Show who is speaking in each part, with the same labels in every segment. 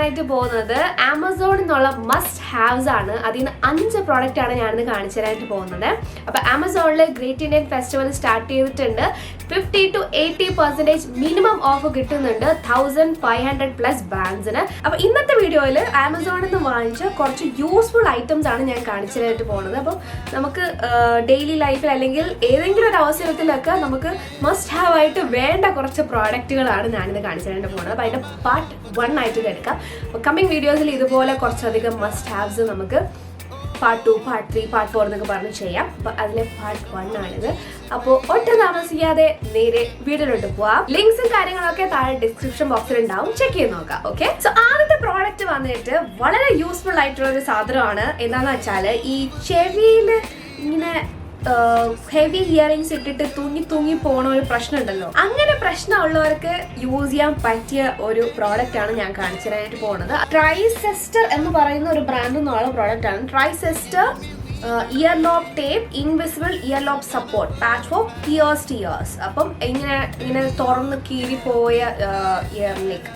Speaker 1: കാണാനായിട്ട് പോകുന്നത് ആമസോണിൽ നിന്നുള്ള മസ്റ്റ് ഹാവ്സ് ആണ്. അതിൽ നിന്ന് 5 പ്രോഡക്റ്റ് ആണ് ഞാനിന്ന് കാണിച്ചു തരാനായിട്ട് പോകുന്നത്. അപ്പോൾ ആമസോണിൽ ഗ്രേറ്റ് ഇന്ത്യൻ ഫെസ്റ്റിവൽ സ്റ്റാർട്ട് ചെയ്തിട്ടുണ്ട്. 50 to 80% മിനിമം ഓഫ് കിട്ടുന്നുണ്ട് 1500+ ബ്രാൻഡ്സിന്. അപ്പോൾ ഇന്നത്തെ വീഡിയോയിൽ ആമസോണിൽ നിന്ന് വാങ്ങിച്ച കുറച്ച് യൂസ്ഫുൾ ഐറ്റംസ് ആണ് ഞാൻ കാണിച്ചു തരാനായിട്ട് പോകുന്നത്. അപ്പോൾ നമുക്ക് ഡെയിലി ലൈഫിൽ അല്ലെങ്കിൽ ഏതെങ്കിലും ഒരു അവസരത്തിലൊക്കെ നമുക്ക് മസ്റ്റ് ഹാവ് ആയിട്ട് വേണ്ട കുറച്ച് പ്രോഡക്റ്റുകളാണ് ഞാനിന്ന് കാണിച്ചു തരാനായിട്ട് പോകുന്നത്. അപ്പോൾ അതിൻ്റെ പാർട്ട് 1 ആയിട്ട് എടുക്കാം. അപ്പോൾ കമ്മിങ് വീഡിയോസിൽ ഇതുപോലെ കുറച്ചധികം മസ്റ്റ് ഹാവ്സ് നമുക്ക് പാർട്ട് 2, പാർട്ട് 3, പാർട്ട് 4 എന്നൊക്കെ പറഞ്ഞ് ചെയ്യാം. അപ്പോൾ അതിലെ പാർട്ട് 1 ആണിത്. അപ്പോൾ ഒട്ടും താമസിക്കാതെ നേരെ വീഡിയോയിലോട്ട് പോവാം. ലിങ്ക്സും കാര്യങ്ങളൊക്കെ താഴെ ഡിസ്ക്രിപ്ഷൻ ബോക്സിൽ ഉണ്ടാവും, ചെക്ക് ചെയ്ത് നോക്കാം. ഓക്കെ, സോ ആദ്യത്തെ പ്രോഡക്റ്റ് വന്നിട്ട് വളരെ യൂസ്ഫുൾ ആയിട്ടുള്ള ഒരു സാധനമാണ്. എന്താണെന്ന് വെച്ചാൽ ഈ ചെവിയിൽ ഇങ്ങനെ ഹെവി ഹിയറിങ്സ് ഇട്ടിട്ട് തൂങ്ങി പോണ ഒരു പ്രശ്നം ഉണ്ടല്ലോ, അങ്ങനെ പ്രശ്നമുള്ളവർക്ക് യൂസ് ചെയ്യാൻ പറ്റിയ ഒരു പ്രോഡക്റ്റ് ആണ് ഞാൻ കാണിച്ചു തരാനായിട്ട് പോകുന്നത്. ട്രൈസെസ്റ്റർ എന്ന് പറയുന്ന ഒരു ബ്രാൻഡിൽ നിന്നുള്ള പ്രോഡക്റ്റ് ആണ്. ട്രൈസെസ്റ്റർ ear lobe tape invisible ear lobe support patch for ears. അപ്പം ഇങ്ങനെ തുറന്ന് കീറിപ്പോയ ഇയറിലേക്ക്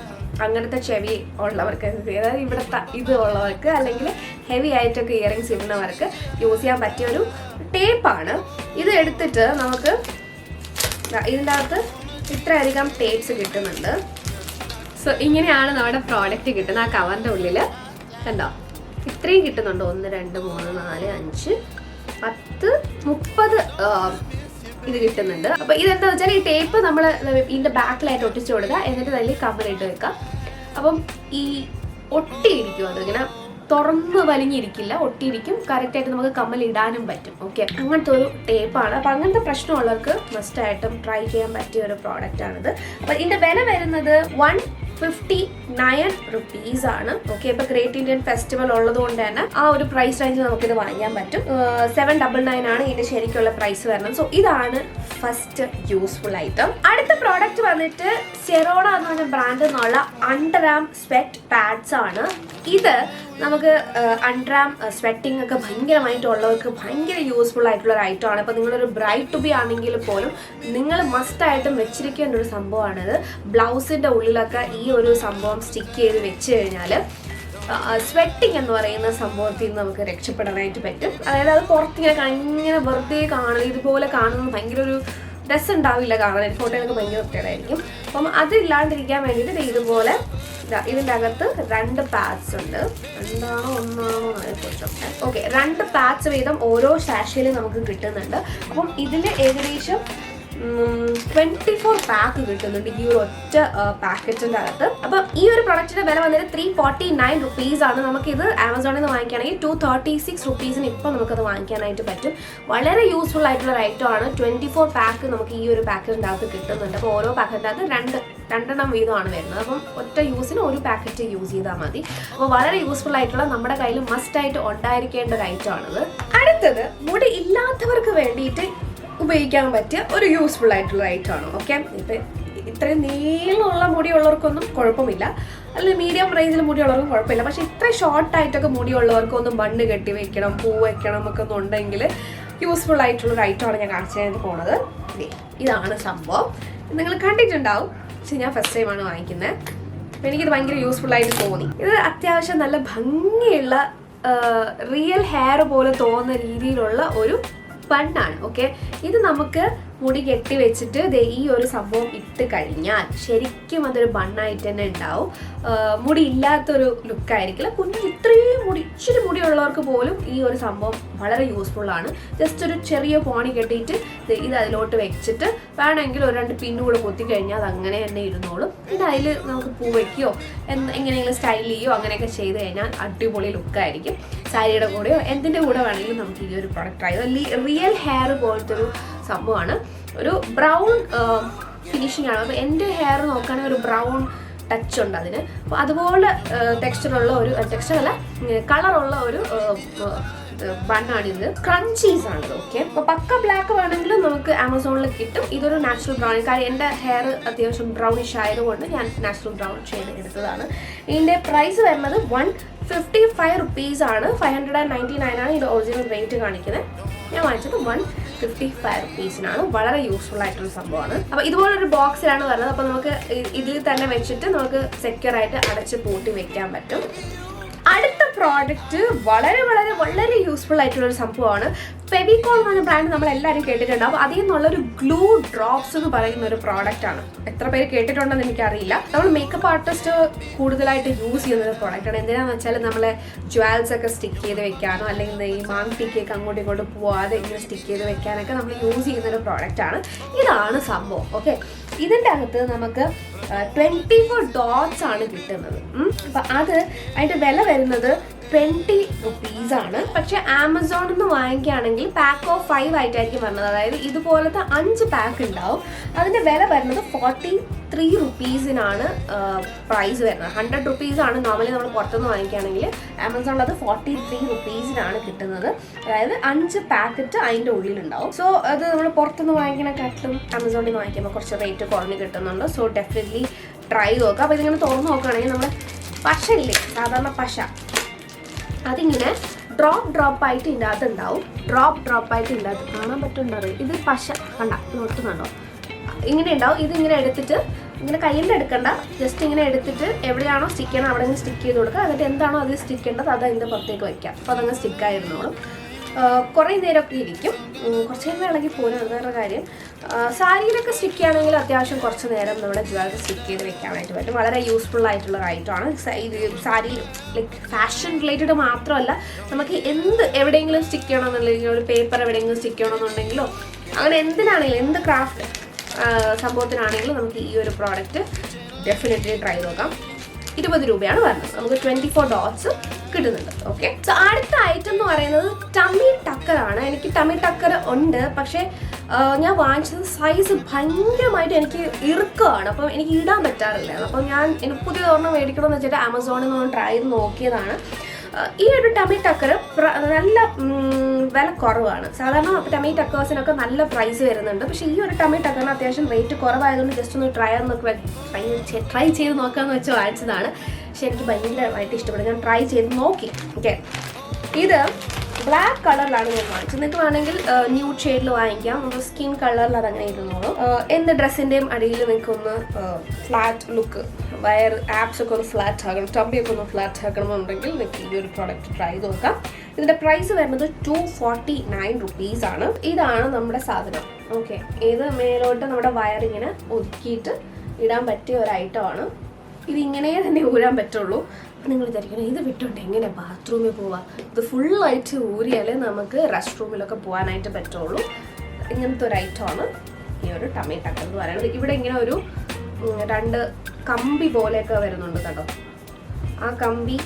Speaker 1: അങ്ങനത്തെ ചെവി ഉള്ളവർക്ക്, അതായത് ഇവിടുത്തെ ഇത് ഉള്ളവർക്ക് അല്ലെങ്കിൽ ഹെവി ആയിട്ടൊക്കെ ഇയറിങ്സ് ഇടുന്നവർക്ക് യൂസ് ചെയ്യാൻ പറ്റിയ ഒരു ടേപ്പാണ്. ഇത് എടുത്തിട്ട് നമുക്ക് ഇതിൻ്റെ അകത്ത് ഇത്രയധികം ടേപ്സ് കിട്ടുന്നുണ്ട്. സോ ഇങ്ങനെയാണ് നമ്മുടെ പ്രോഡക്റ്റ് കിട്ടുന്നത്. ആ കവറിൻ്റെ ഉള്ളിൽ കണ്ടോ ഇത്രയും കിട്ടുന്നുണ്ട്. 1 2 3 4 5 10 30 ഇത് കിട്ടുന്നുണ്ട്. അപ്പോൾ ഇതെന്താ വെച്ചാൽ ഈ ടേപ്പ് നമ്മൾ ഇതിൻ്റെ ബാക്കിലായിട്ട് ഒട്ടിച്ചു കൊടുക്കുക, എന്നിട്ട് അതിൽ കവറിട്ട് വെക്കുക. അപ്പം ഈ ഒട്ടിയിരിക്കും, അതിങ്ങനെ തുറന്ന് വലിഞ്ഞിരിക്കില്ല, ഒട്ടിയിരിക്കും. കറക്റ്റായിട്ട് നമുക്ക് കമ്മൽ ഇടാനും പറ്റും. ഓക്കെ, അങ്ങനത്തെ ഒരു ടേപ്പാണ്. അപ്പം അങ്ങനത്തെ പ്രശ്നമുള്ളവർക്ക് മസ്റ്റായിട്ടും ട്രൈ ചെയ്യാൻ പറ്റിയ ഒരു പ്രോഡക്റ്റാണിത്. അപ്പം ഇതിൻ്റെ വില വരുന്നത് 159 rupees ആണ്. ഓക്കെ, ഇപ്പൊ ഗ്രേറ്റ് ഇന്ത്യൻ ഫെസ്റ്റിവൽ ഉള്ളത് കൊണ്ട് തന്നെ ആ ഒരു പ്രൈസ് റേഞ്ചിൽ നമുക്കിത് വാങ്ങിക്കാൻ പറ്റും. 799 ആണ് ഇതിന്റെ ശരിക്കുള്ള പ്രൈസ് വരുന്നത്. സോ ഇതാണ് ഫസ്റ്റ് യൂസ്ഫുൾ ഐറ്റം. അടുത്ത പ്രോഡക്റ്റ് വന്നിട്ട് സെറോണ എന്ന് പറഞ്ഞ ബ്രാൻഡിൽ നിന്നുള്ള അണ്ടർ ആം സ്വെറ്റ് പാഡ്സ് ആണ്. ഇത് നമുക്ക് അണ്ടർ ആം സ്വെറ്റിംഗ് ഒക്കെ ഭയങ്കരമായിട്ടുള്ളവർക്ക് ഭയങ്കര യൂസ്ഫുൾ ആയിട്ടുള്ള ഒരു ഐറ്റം ആണ്. അപ്പോൾ നിങ്ങളൊരു ബ്രൈഡ് ടു ബി ആണെങ്കിൽ പോലും നിങ്ങൾ മസ്റ്റായിട്ടും വെച്ചിരിക്കേണ്ട ഒരു സംഭവമാണിത്. ബ്ലൗസിൻ്റെ ഉള്ളിലൊക്കെ ഈ ഒരു സംഭവം സ്റ്റിക്ക് ചെയ്ത് വെച്ച് കഴിഞ്ഞാൽ സ്വെറ്റിംഗ് എന്ന് പറയുന്ന സംഭവത്തിൽ നിന്ന് നമുക്ക് രക്ഷപ്പെടാനായിട്ട് പറ്റും. അതായത് അത് പുറത്തിങ്ങനെ വെറുതെ കാണുന്നത്, ഇതുപോലെ കാണുന്നത് ഭയങ്കര ഒരു രസം ഉണ്ടാവില്ല കാണാൻ. ഫോട്ടോയിലൊക്കെ ഭയങ്കര വൃത്തികേടായിരിക്കും. അപ്പം അതില്ലാണ്ടിരിക്കാൻ വേണ്ടിയിട്ട് ഇതുപോലെ ഇതിൻ്റെ അകത്ത് 2 പാഡ്സ് ഉണ്ട്. ഒന്നാണോ ഓക്കെ, 2 പാഡ്സ് വീതം ഓരോ സാഷയിലും നമുക്ക് കിട്ടുന്നുണ്ട്. അപ്പം ഇതിൽ ഏകദേശം 24 പാക്ക് കിട്ടുന്നുണ്ട് ഈ ഒരു ഒറ്റ പാക്കറ്റിൻ്റെ അകത്ത്. അപ്പം ഈ ഒരു പ്രൊഡക്റ്റിന്റെ വില വന്നിട്ട് 349 rupees ആണ്. നമുക്കിത് ആമസോണിൽ നിന്ന് വാങ്ങിക്കുകയാണെങ്കിൽ 236 rupees ഇപ്പം നമുക്കത് വാങ്ങിക്കാനായിട്ട് പറ്റും. വളരെ യൂസ്ഫുൾ ആയിട്ടുള്ള ഒരു ഐറ്റം ആണ്. 24 പാക്ക് നമുക്ക് ഈ ഒരു പാക്കറ്റിൻ്റെ അകത്ത് കിട്ടുന്നുണ്ട്. അപ്പോൾ ഓരോ പാക്കറ്റിൻ്റെ അകത്ത് രണ്ടെണ്ണം വീതമാണ് വരുന്നത്. അപ്പം ഒറ്റ യൂസിന് ഒരു പാക്കറ്റ് യൂസ് ചെയ്താൽ മതി. അപ്പോൾ വളരെ യൂസ്ഫുൾ ആയിട്ടുള്ള, നമ്മുടെ കയ്യിൽ മസ്റ്റായിട്ട് ഉണ്ടായിരിക്കേണ്ട ഒരു ഐറ്റം ആണിത്. അടുത്തത് മുടി ഇല്ലാത്തവർക്ക് വേണ്ടിയിട്ട് ഉപയോഗിക്കാൻ പറ്റിയ ഒരു യൂസ്ഫുൾ ആയിട്ടുള്ള ഐറ്റം ആണ്. ഓക്കെ, ഇപ്പം ഇത്രയും നീളമുള്ള മുടിയുള്ളവർക്കൊന്നും കുഴപ്പമില്ല, അല്ലെങ്കിൽ മീഡിയം റേഞ്ചിൽ മുടിയുള്ളവർക്കും കുഴപ്പമില്ല. പക്ഷെ ഇത്ര ഷോർട്ടായിട്ടൊക്കെ മുടിയുള്ളവർക്കൊന്നും ബണ്ണ് കെട്ടി വെക്കണം, പൂ വെക്കണം ഒക്കെ ഒന്നും ഉണ്ടെങ്കിൽ യൂസ്ഫുൾ ആയിട്ടുള്ളൊരു ഐറ്റമാണ് ഞാൻ കാണിച്ചു തരാൻ പോകുന്നത്. ഇതാണ് സംഭവം. നിങ്ങൾ കണ്ടിട്ടുണ്ടാവും, പക്ഷെ ഞാൻ ഫസ്റ്റ് ടൈമാണ് വാങ്ങിക്കുന്നത്. അപ്പം എനിക്കിത് ഭയങ്കര യൂസ്ഫുൾ ആയിട്ട് തോന്നി. ഇത് അത്യാവശ്യം നല്ല ഭംഗിയുള്ള റിയൽ ഹെയർ പോലെ തോന്നുന്ന രീതിയിലുള്ള ഒരു ബണ്ണാണ്. ഓക്കെ, ഇത് നമുക്ക് മുടി കെട്ടി വെച്ചിട്ട് ഈ ഒരു സംഭവം ഇട്ട് കഴിഞ്ഞാൽ ശരിക്കും അതൊരു ബണ്ണായിട്ട് തന്നെ ഉണ്ടാവും. മുടി ഇല്ലാത്തൊരു ലുക്കായിരിക്കില്ല. ഇത്രയും ഇച്ചിരി മുടിയുള്ളവർക്ക് പോലും ഈ ഒരു സംഭവം വളരെ യൂസ്ഫുൾ ആണ്. ജസ്റ്റ് ഒരു ചെറിയ പോണി കെട്ടിയിട്ട് ഇത് അതിലോട്ട് വെച്ചിട്ട് വേണമെങ്കിൽ ഒരു 2 പിന്നു കൂടെ കൊത്തി കഴിഞ്ഞാൽ അത് അങ്ങനെ തന്നെ ഇരുന്നോളും. പിന്നെ അതിൽ നമുക്ക് പൂ വയ്ക്കുകയോ എങ്ങനെയെങ്കിലും സ്റ്റൈൽ ചെയ്യുകയോ അങ്ങനെയൊക്കെ ചെയ്ത് കഴിഞ്ഞാൽ അടിപൊളി ലുക്കായിരിക്കും. സാരിയുടെ കൂടെയോ എന്തിൻ്റെ കൂടെ വേണമെങ്കിലും നമുക്ക് ഈ ഒരു പ്രൊഡക്റ്റ് ട്രൈ ചെയ്ത് റിയൽ ഹെയർ പോലത്തെ ഒരു സംഭവമാണ്. ഒരു ബ്രൗൺ ഫിനിഷിംഗ് ആണ്. അപ്പോൾ എൻ്റെ ഹെയർ നോക്കുകയാണെങ്കിൽ ഒരു ബ്രൗൺ ടച്ച് ഉണ്ട് അതിന്. അപ്പോൾ അതുപോലെ ടെക്സ്ചറുള്ള ഒരു ടെക്സ്ചറല്ല കളറുള്ള ഒരു ബണ്ണാണിത്. ക്രഞ്ചീസ് ആണിത്. ഓക്കെ, അപ്പോൾ പക്ക ബ്ലാക്ക് വേണമെങ്കിലും നമുക്ക് ആമസോണിൽ കിട്ടും. ഇതൊരു നാച്ചുറൽ ബ്രൗൺ, കാര്യം എൻ്റെ ഹെയർ അത്യാവശ്യം ബ്രൗണിഷ് ആയതുകൊണ്ട് ഞാൻ നാച്ചുറൽ ബ്രൗൺ ഷെയ്ഡ് എടുത്തതാണ്. ഇതിൻ്റെ പ്രൈസ് വരുന്നത് 155 rupees ആണ്. 599 ആണ് ഇതിൻ്റെ ഒറിജിനൽ റേറ്റ് കാണിക്കുന്നത്. ഞാൻ വാങ്ങിച്ചത് 55 rupees-നാണ്. വളരെ യൂസ്ഫുൾ ആയിട്ടുള്ള സംഭവമാണ്. അപ്പോൾ ഇതുപോലൊരു ബോക്സിലാണ് വരുന്നത്. അപ്പോൾ നമുക്ക് ഇതിൽ തന്നെ വെച്ചിട്ട് നമുക്ക് സെക്യൂർ ആയിട്ട് അടച്ച് പൂട്ടി വെക്കാൻ പറ്റും. അടുത്ത പ്രോഡക്റ്റ് വളരെ വളരെ വളരെ യൂസ്ഫുൾ ആയിട്ടുള്ള ഒരു സംഭവമാണ്. ഫെവിക്കോൾ എന്ന് പറഞ്ഞ ബ്രാൻഡ് നമ്മളെല്ലാവരും കേട്ടിട്ടുണ്ടാവും. അതിൽ നിന്നുള്ളൊരു ഗ്ലൂ ഡ്രോപ്സ് എന്ന് പറയുന്ന ഒരു പ്രോഡക്റ്റാണ്. എത്ര പേര് കേട്ടിട്ടുണ്ടെന്ന് എനിക്കറിയില്ല. നമ്മൾ മേക്കപ്പ് ആർട്ടിസ്റ്റ് കൂടുതലായിട്ട് യൂസ് ചെയ്യുന്ന ഒരു പ്രോഡക്റ്റാണ്. എന്തിനാന്ന് വെച്ചാൽ നമ്മളെ ജ്വൽസ് ഒക്കെ സ്റ്റിക്ക് ചെയ്ത് വെക്കാനോ അല്ലെങ്കിൽ ഈ മാങ്ടിക്കൊക്കെ അങ്ങോട്ടും ഇങ്ങോട്ടും പോവാതെ ഇങ്ങനെ സ്റ്റിക്ക് ചെയ്ത് വെക്കാനൊക്കെ നമ്മൾ യൂസ് ചെയ്യുന്ന ഒരു പ്രോഡക്റ്റാണ്. ഇതാണ് സംഭവം. ഓക്കെ, ഇതിൻ്റെ അകത്ത് നമുക്ക് 24 dots ആണ് കിട്ടുന്നത്. അപ്പം അതിൻ്റെ വില വരുന്നത് 20 rupees ആണ്. പക്ഷെ ആമസോണിൽ നിന്ന് വാങ്ങിക്കുകയാണെങ്കിൽ പാക്ക് ഓഫ് 5 ആയിട്ടായിരിക്കും വരുന്നത്. അതായത് ഇതുപോലത്തെ 5 പാക്ക് ഉണ്ടാവും. അതിൻ്റെ വില വരുന്നത് 43 rupees-നാണ് പ്രൈസ് വരുന്നത്. 100 rupees ആണ് നോർമലി നമ്മൾ പുറത്തുനിന്ന് വാങ്ങിക്കുകയാണെങ്കിൽ. ആമസോണിൽ അത് 43 rupees-നാണ് കിട്ടുന്നത്. അതായത് 5 പാക്കറ്റ് അതിൻ്റെ ഉള്ളിലുണ്ടാവും. സോ അത് നമ്മൾ പുറത്തുനിന്ന് വാങ്ങിക്കണേക്കാട്ടിലും ആമസോണിൽ നിന്ന് വാങ്ങിക്കുമ്പോൾ കുറച്ച് റേറ്റ് കുറഞ്ഞ് കിട്ടുന്നുണ്ട്. സോ ഡെഫിനറ്റ്ലി ട്രൈ നോക്കുക. അപ്പോൾ ഇതിങ്ങനെ തുറന്ന് നോക്കുകയാണെങ്കിൽ നമ്മൾ പശ ഇല്ലേ, സാധാരണ പശ, അതിങ്ങനെ ഡ്രോപ്പ് ആയിട്ട് ഇതിൻ്റെ അകത്ത് ഉണ്ടാവും. ഡ്രോപ്പ് ആയിട്ട് ഇതിൻ്റെ അകത്ത് കാണാൻ പറ്റുന്നുണ്ടോ? ഇത് പശ കണ്ട നോട്ടുന്നുണ്ടോ? ഇങ്ങനെ ഉണ്ടാവും. ഇതിങ്ങനെ എടുത്തിട്ട് ഇങ്ങനെ കയ്യിൽ എടുക്കണ്ട, ജസ്റ്റ് ഇങ്ങനെ എടുത്തിട്ട് എവിടെയാണോ സ്റ്റിക്ക് ചെയ്യണം അവിടെ ഇങ്ങനെ സ്റ്റിക്ക് ചെയ്ത് കൊടുക്കുക. എന്നിട്ട് എന്താണോ അത് സ്റ്റിക്ക് ചെയ്യേണ്ടത് അത് അതിൻ്റെ പുറത്തേക്ക് വയ്ക്കാം. അപ്പോൾ അതങ്ങ് സ്റ്റിക്കായിരുന്നോളും. കുറേ നേരമൊക്കെ ഇരിക്കും. കുറച്ച് നേരം ഇളകി പോലും, അത് വേറെ കാര്യം. സാരിയിലൊക്കെ സ്റ്റിക്ക് ചെയ്യുകയാണെങ്കിൽ അത്യാവശ്യം കുറച്ച് നേരം നമ്മുടെ ജ്വല്ലറി സ്റ്റിക്ക് ചെയ്ത് വെക്കാനായിട്ട് പറ്റും. വളരെ യൂസ്ഫുൾ ആയിട്ടുള്ള ഐറ്റമാണ്. സാരി ലൈക്ക് ഫാഷൻ റിലേറ്റഡ് മാത്രമല്ല, നമുക്ക് എവിടെയെങ്കിലും സ്റ്റിക്ക് ചെയ്യണമെന്നുണ്ടെങ്കിൽ, ഒരു പേപ്പർ എവിടെയെങ്കിലും സ്റ്റിക്ക് ചെയ്യണമെന്നുണ്ടെങ്കിലോ അങ്ങനെ എന്തിനാണെങ്കിലും, എന്ത് ക്രാഫ്റ്റ് സംഭവത്തിനാണെങ്കിലും നമുക്ക് ഈ ഒരു പ്രോഡക്റ്റ് ഡെഫിനറ്റ്ലി ട്രൈ നോക്കാം. 20 രൂപയാണ് വരുന്നത്. നമുക്ക് 24 dots കിട്ടുന്നുണ്ട്. ഓക്കെ, സോ അടുത്ത ഐറ്റം എന്ന് പറയുന്നത് ടമ്മി ടക്കറാണ്. എനിക്ക് ടമ്മി ടക്കർ ഉണ്ട്, പക്ഷേ ഞാൻ വാങ്ങിച്ചത് സൈസ് ഭയങ്കരമായിട്ട് എനിക്ക് ഇറുക്കമാണ്. അപ്പം എനിക്ക് ഇടാൻ പറ്റാറില്ല. അപ്പം എനിക്ക് പുതിയ ഒരെണ്ണം മേടിക്കണമെന്ന് വെച്ചിട്ട് ആമസോണിൽ നിന്ന് ട്രൈ ചെയ്ത് നോക്കിയതാണ്. ഈ ഒരു ടമ്മി ടക്കർ നല്ല വില കുറവാണ്. സാധാരണ ടമ്മി ടക്കേഴ്സിനൊക്കെ നല്ല പ്രൈസ് വരുന്നുണ്ട്. പക്ഷേ ഈ ഒരു ടമ്മി ടക്കറിന് അത്യാവശ്യം റേറ്റ് കുറവായതുകൊണ്ട് ജസ്റ്റ് ഒന്ന് ട്രൈ ചെയ്ത് നോക്കാമെന്ന് വെച്ച് വാങ്ങിച്ചതാണ്. പക്ഷെ എനിക്ക് ഭയങ്കരമായിട്ട് ഇഷ്ടപ്പെടും. ഞാൻ ട്രൈ ചെയ്ത് നോക്കി. ഓക്കെ, ഇത് ബ്ലാക്ക് കളറിലാണ് ഞാൻ വാങ്ങിച്ചത്. നിങ്ങൾക്ക് വേണമെങ്കിൽ ന്യൂഡ് ഷെയ്ഡിൽ വാങ്ങിക്കാം. നമുക്ക് സ്കിൻ കളറിൽ അതങ്ങനെ ഇരുന്നോളൂ. എന്ത് ഡ്രസ്സിൻ്റെയും അടിയിൽ നിങ്ങൾക്കൊന്ന് ഫ്ലാറ്റ് ലുക്ക്, ആപ്സ് ഒക്കെ ഒന്ന് ഫ്ലാറ്റ് ആക്കണം, ടമ്പിയൊക്കെ ഒന്ന് ഫ്ലാറ്റ് ആക്കണമെന്നുണ്ടെങ്കിൽ നിങ്ങൾക്ക് ഈ ഒരു പ്രോഡക്റ്റ് ട്രൈ ചെയ്ത് നോക്കാം. ഇതിൻ്റെ പ്രൈസ് വരുന്നത് 249 rupees ആണ്. ഇതാണ് നമ്മുടെ സാധനം. ഓക്കെ, ഇത് മേലോട്ട് നമ്മുടെ വയറിങ്ങനെ ഒതുക്കിയിട്ട് ഇടാൻ പറ്റിയ ഒരു ഐറ്റമാണ്. ഇതിങ്ങനെ തന്നെ ഊരാൻ പറ്റുള്ളൂ. അപ്പം നിങ്ങൾ വിചാരിക്കണം ഇത് വിട്ടുകൊണ്ട് എങ്ങനെ ബാത്റൂമിൽ പോവാം? ഇത് ഫുള്ളായിട്ട് ഊരിയാലേ നമുക്ക് റെസ്റ്റ് റൂമിലൊക്കെ പോകാനായിട്ട് പറ്റുള്ളൂ. ഇങ്ങനത്തെ ഒരു ഐറ്റമാണ് ഈ ഒരു ടമ്മി ടക്കർ എന്ന് പറയുന്നത്. ഇവിടെ ഇങ്ങനെ ഒരു 2 കമ്പി പോലെയൊക്കെ വരുന്നുണ്ട് കേട്ടോ. ആ കമ്പി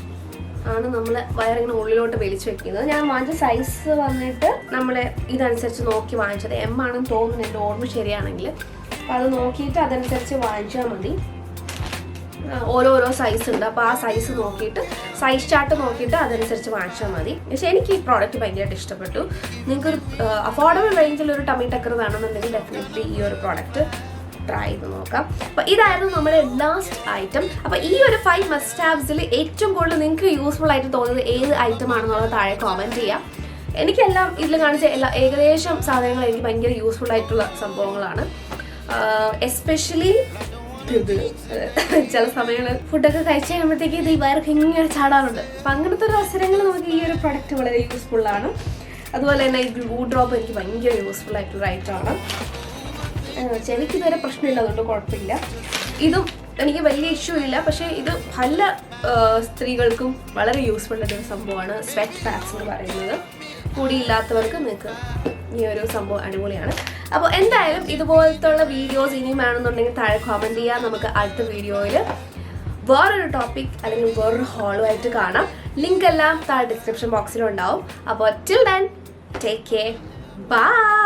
Speaker 1: ആണ് നമ്മൾ വയറിങ്ങനെ ഉള്ളിലോട്ട് വലിച്ചു വെക്കുന്നത്. ഞാൻ വാങ്ങിച്ച സൈസ് വന്നിട്ട് നമ്മൾ ഇതനുസരിച്ച് നോക്കി വാങ്ങിച്ചത്. M ആണെന്ന് തോന്നുന്നു, എൻ്റെ ഓർമ്മ ശരിയാണെങ്കിൽ. അപ്പോൾ അത് നോക്കിയിട്ട് അതനുസരിച്ച് വാങ്ങിച്ചാൽ മതി. ഓരോരോ സൈസ് ഉണ്ട്. അപ്പോൾ ആ സൈസ് നോക്കിയിട്ട്, സൈസ് ചാർട്ട് നോക്കിയിട്ട് അതനുസരിച്ച് വാങ്ങിച്ചാൽ മതി. പക്ഷേ എനിക്ക് ഈ പ്രോഡക്റ്റ് ഭയങ്കരമായിട്ട് ഇഷ്ടപ്പെട്ടു. നിങ്ങൾക്കൊരു അഫോർഡബിൾ റേഞ്ചിലൊരു ടമ്മി ടക്കർ വേണമെന്നുണ്ടെങ്കിൽ ഡെഫിനറ്റ്ലി ഈ ഒരു പ്രോഡക്റ്റ് ട്രൈ ചെയ്ത് നോക്കാം. അപ്പോൾ ഇതായിരുന്നു നമ്മുടെ ലാസ്റ്റ് ഐറ്റം. അപ്പോൾ ഈ ഒരു 5 മസ്റ്റ് ഹാവ്സിൽ ഏറ്റവും കൂടുതൽ നിങ്ങൾക്ക് യൂസ്ഫുൾ ആയിട്ട് തോന്നുന്നത് ഏത് ഐറ്റം ആണെന്നുള്ളത് താഴെ കോമെൻറ്റ് ചെയ്യാം. എനിക്കെല്ലാം ഇതിൽ കാണിച്ച ഏകദേശം സാധനങ്ങൾ എനിക്ക് ഭയങ്കര യൂസ്ഫുൾ ആയിട്ടുള്ള സംഭവങ്ങളാണ്. എസ്പെഷ്യലി ഇത് ചില സമയങ്ങളിൽ ഫുഡൊക്കെ കഴിച്ച് കഴിയുമ്പോഴത്തേക്ക് ഇത് ഈ വയറൊക്കെ ഇങ്ങനെ ചാടാറുണ്ട്. അപ്പം അങ്ങനത്തെ ഒരു അവസരങ്ങൾ നമുക്ക് ഈ ഒരു പ്രൊഡക്റ്റ് വളരെ യൂസ്ഫുള്ളാണ്. അതുപോലെ തന്നെ ഈ ഗ്ലൂ ഡ്രോപ്പ് എനിക്ക് ഭയങ്കര യൂസ്ഫുൾ ആയിട്ടുള്ള ഐറ്റമാണ്. ചെവിക്ക് ഇതുവരെ പ്രശ്നമില്ല, അതുകൊണ്ട് കുഴപ്പമില്ല. ഇതും എനിക്ക് വലിയ ഇഷ്യൂ ഇല്ല. പക്ഷേ ഇത് പല സ്ത്രീകൾക്കും വളരെ യൂസ്ഫുൾ ആയിട്ടൊരു സംഭവമാണ് സ്വെറ്റ് പാക്സ് എന്ന് പറയുന്നത്. കൂടിയില്ലാത്തവർക്ക് നിങ്ങൾക്ക് ഈ ഒരു സംഭവം അടിപൊളിയാണ്. അപ്പോൾ എന്തായാലും ഇതുപോലത്തുള്ള വീഡിയോസ് ഇനിയും വേണമെന്നുണ്ടെങ്കിൽ താഴെ കോമെൻറ്റ് ചെയ്യാം. നമുക്ക് അടുത്ത വീഡിയോയിൽ വേറൊരു ടോപ്പിക് അല്ലെങ്കിൽ വേറൊരു ഹോളുമായിട്ട് കാണാം. ലിങ്ക് എല്ലാം താഴെ ഡിസ്ക്രിപ്ഷൻ ബോക്സിലും ഉണ്ടാവും. അപ്പോൾ till then take care, by.